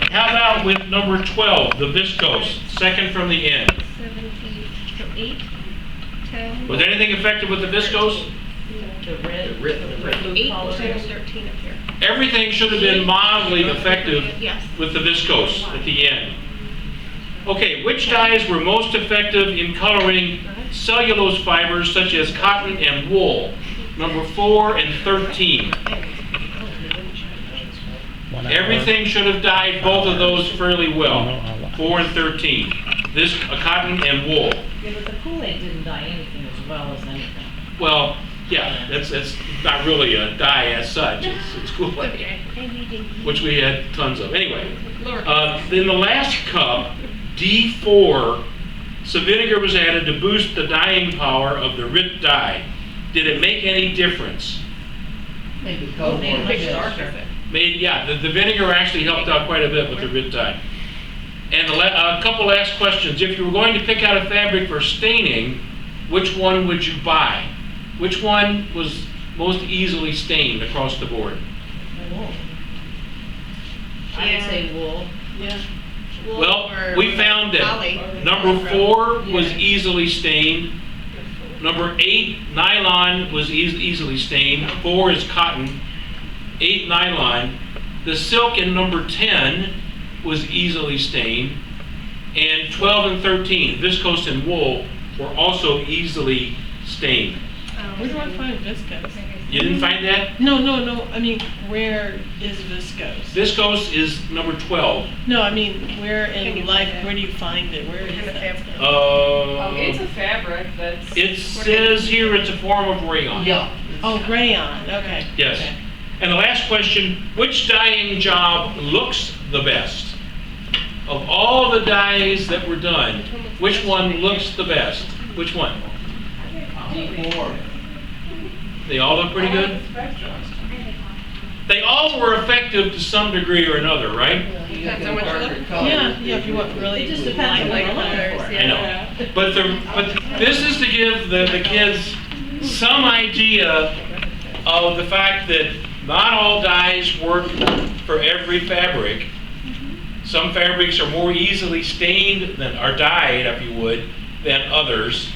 How about with number 12, the viscose, second from the end? 17, so 8, 10. Was anything effective with the viscose? The red 8, 10, 13 up here. Everything should have been mildly effective Yes. with the viscose at the end. Okay, which dyes were most effective in coloring cellulose fibers such as cotton and wool? Number 4 and 13. Everything should have dyed both of those fairly well. 4 and 13. This cotton and wool. Yeah, but the Kool-Aid didn't dye anything as well as anything. Well, yeah, that's not really a dye as such. It's Kool-Aid, which we had tons of. Anyway, in the last cup, D4, some vinegar was added to boost the dyeing power of the RIT dye. Did it make any difference? Maybe darker. The vinegar actually helped out quite a bit with the RIT dye. And a couple last questions. If you were going to pick out a fabric for staining, which one would you buy? Which one was most easily stained across the board? Wool. I would say wool. Yeah. Well, we found that number 4 was easily stained. Number 8, nylon, was easily stained. 4 is cotton. 8, nylon. The silk in number 10 was easily stained. And 12 and 13, viscose and wool, were also easily stained. Where do I find viscose? You didn't find that? No. I mean, where is viscose? Viscose is number 12. No, I mean, where in life, where do you find it? Where is that? It's a fabric that's... It says here it's a form of rayon. Yeah. Oh, rayon, okay. Yes. Okay. And the last question, which dyeing job looks the best? Of all the dyes that were done, which one looks the best? Which one? D4. They all look pretty good? They all were effective to some degree or another, right? Depends on what you're looking for. Yeah, if you want really. It just depends on what you're looking for. I know. But this is to give the kids some idea of the fact that not all dyes work for every fabric. Some fabrics are more easily stained than are dyed, if you would, than others.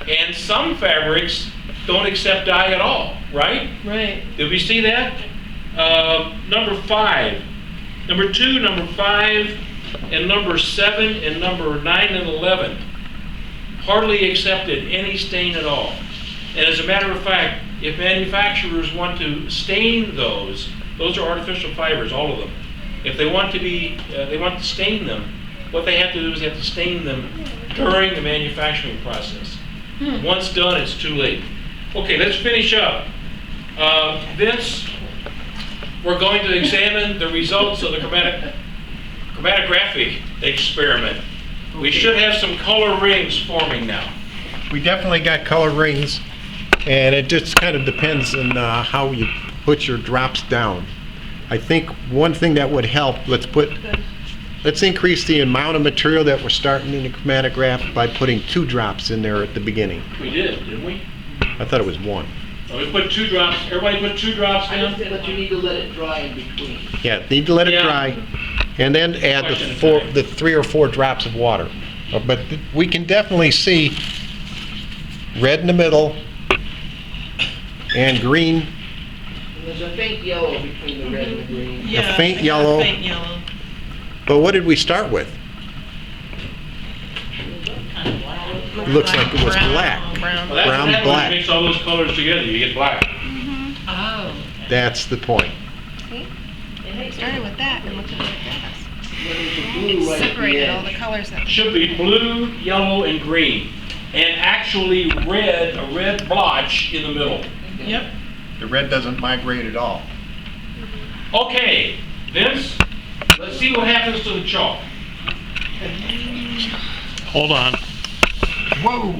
And some fabrics don't accept dye at all, right? Right. Did we see that? Number 5. Number 2, number 5, and number 7, and number 9 and 11 hardly accepted any stain at all. And as a matter of fact, if manufacturers want to stain those are artificial fibers, all of them. If they want to stain them, what they have to do is they have to stain them during the manufacturing process. Once done, it's too late. Okay, let's finish up. Vince, we're going to examine the results of the chromatographic experiment. We should have some color rings forming now. We definitely got color rings, and it just kind of depends on how you put your drops down. I think one thing that would help, let's increase the amount of material that we're starting in the chromatograph by putting 2 drops in there at the beginning. We did, didn't we? I thought it was 1. So we put 2 drops. Everybody put 2 drops in? But you need to let it dry in between. Yeah, need to let it Yeah. dry, and then add the 3 or 4 drops of water. But we can definitely see red in the middle and green. There's a faint yellow between the red and the green. Yeah, faint yeah, yellow. Faint yellow. But what did we start with? It looks like it was black. Brown. Well, that's Brown, what happens when black. you mix all those colors together, you get black. Oh. That's the point. Started with that and looked at what it does. There's a blue right at the Separated all the edge. colors that. Should be blue, yellow, and green. And actually a red blotch in the middle. Yep. The red doesn't migrate at all. Okay, Vince, let's see what happens to the chalk. Hold on. Whoa!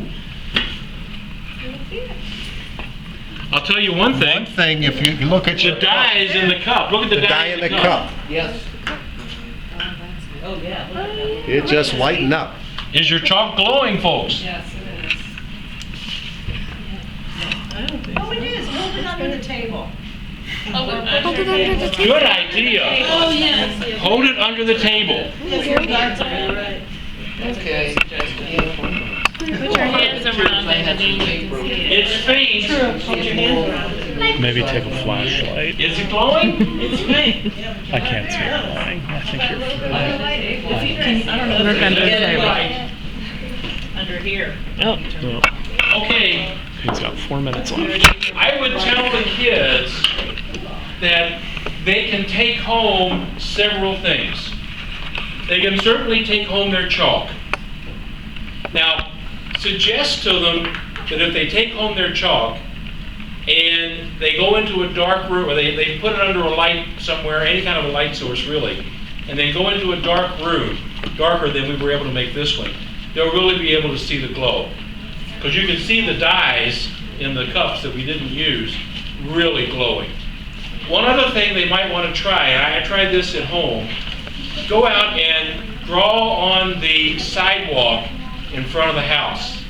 I'll tell you one One thing. thing, if you look at The your dye is in the cup. Look at the dye in the cup, Yes. Oh, yeah. Look at that. it just lightened up. Is your chalk glowing, folks? Yes, it is. I don't think so. Oh, it is. Hold it under the table. Hold it under the table. Good idea. Oh, yes. Hold it under the table. Right. Okay. Put your hands around it and then you can see it. It's faint. Put your hands around it. Maybe take a flashlight. Is it glowing? It's faint. I can't see it lying. I think you're fine. I don't know. Look under the table. Right. Under here. Oh, Okay, he's got 4 minutes left. I would tell the kids that they can take home several things. They can certainly take home their chalk. Now, suggest to them that if they take home their chalk and they go into a dark room, or they put it under a light somewhere, any kind of a light source really, and then go into a dark room, darker than we were able to make this one, they'll really be able to see the glow. Because you can see the dyes in the cups that we didn't use really glowing. One other thing they might want to try, and I tried this at home, go out and draw on the sidewalk in front of the house.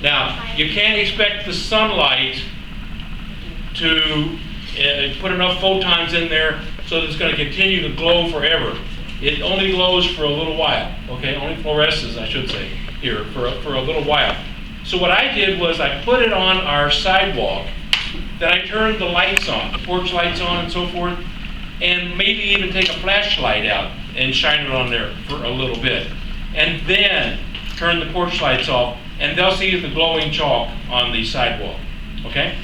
Now, you can't expect the sunlight to put enough photons in there so that it's going to continue to glow forever. It only glows for a little while, okay? Only fluoresces, I should say, here, for a little while. So what I did was I put it on our sidewalk, then I turned the lights on, the porch lights on and so forth, and maybe even take a flashlight out and shine it on there for a little bit. And then turn the porch lights off, and they'll see the glowing chalk on the sidewalk, okay?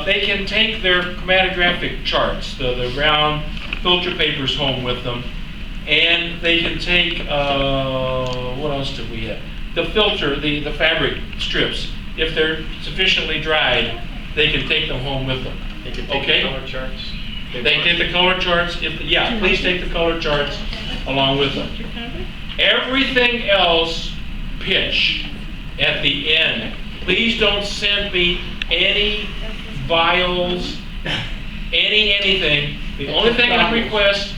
They can take their chromatographic charts, the round filter papers home with them, and they can take, what else did we have? The filter, the fabric strips. If they're sufficiently dried, they can take them home with them. They can take Okay. the color charts. They take the color charts. Yeah, please take the color charts along with them. Everything else, pitch at the end. Please don't send me any vials, anything. The only thing I request,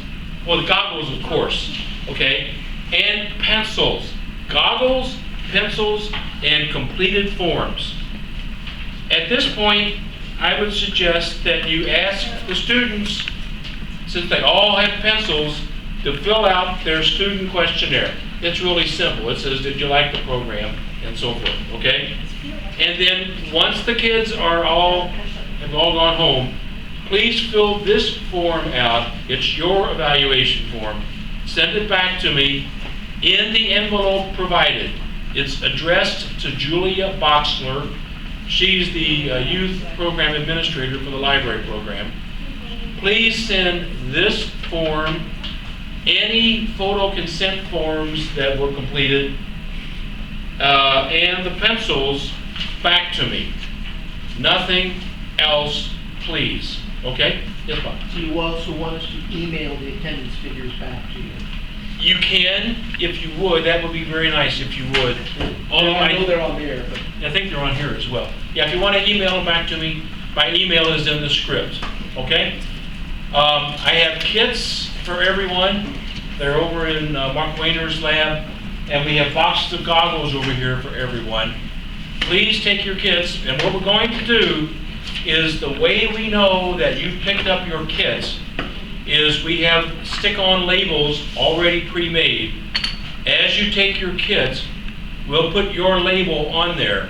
well, the goggles, of course, okay, and pencils. Goggles, pencils, and completed forms. At this point, I would suggest that you ask the students, since they all have pencils, to fill out their student questionnaire. It's really simple. It says, did you like the program, and so forth, okay? And then, once the kids have all gone home, please fill this form out. It's your evaluation form. Send it back to me in the envelope provided. It's addressed to Julia Boxler. She's the youth program administrator for the library program. Please send this form, any photo consent forms that were completed, and the pencils back to me. Nothing else, please. Okay? Yes, Bob? Do you also want us to email the attendance figures back to you? You can, if you would. That would be very nice if you would. Although I know they're on there, but I think they're on here as well. Yeah, if you want to email them back to me, my email is in the script, okay? I have kits for everyone. They're over in Mark Wayner's lab, and we have boxes of goggles over here for everyone. Please take your kits, and what we're going to do is the way we know that you've picked up your kits is we have stick-on labels already pre-made. As you take your kits, we'll put your label on there.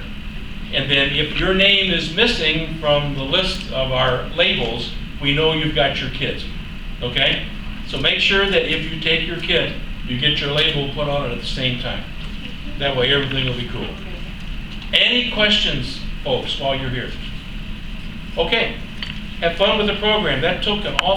And then if your name is missing from the list of our labels, we know you've got your kit, okay? So make sure that if you take your kit, you get your label put on it at the same time. That way everything will be cool. Any questions, folks, while you're here? Okay, have fun with the program. That took an awful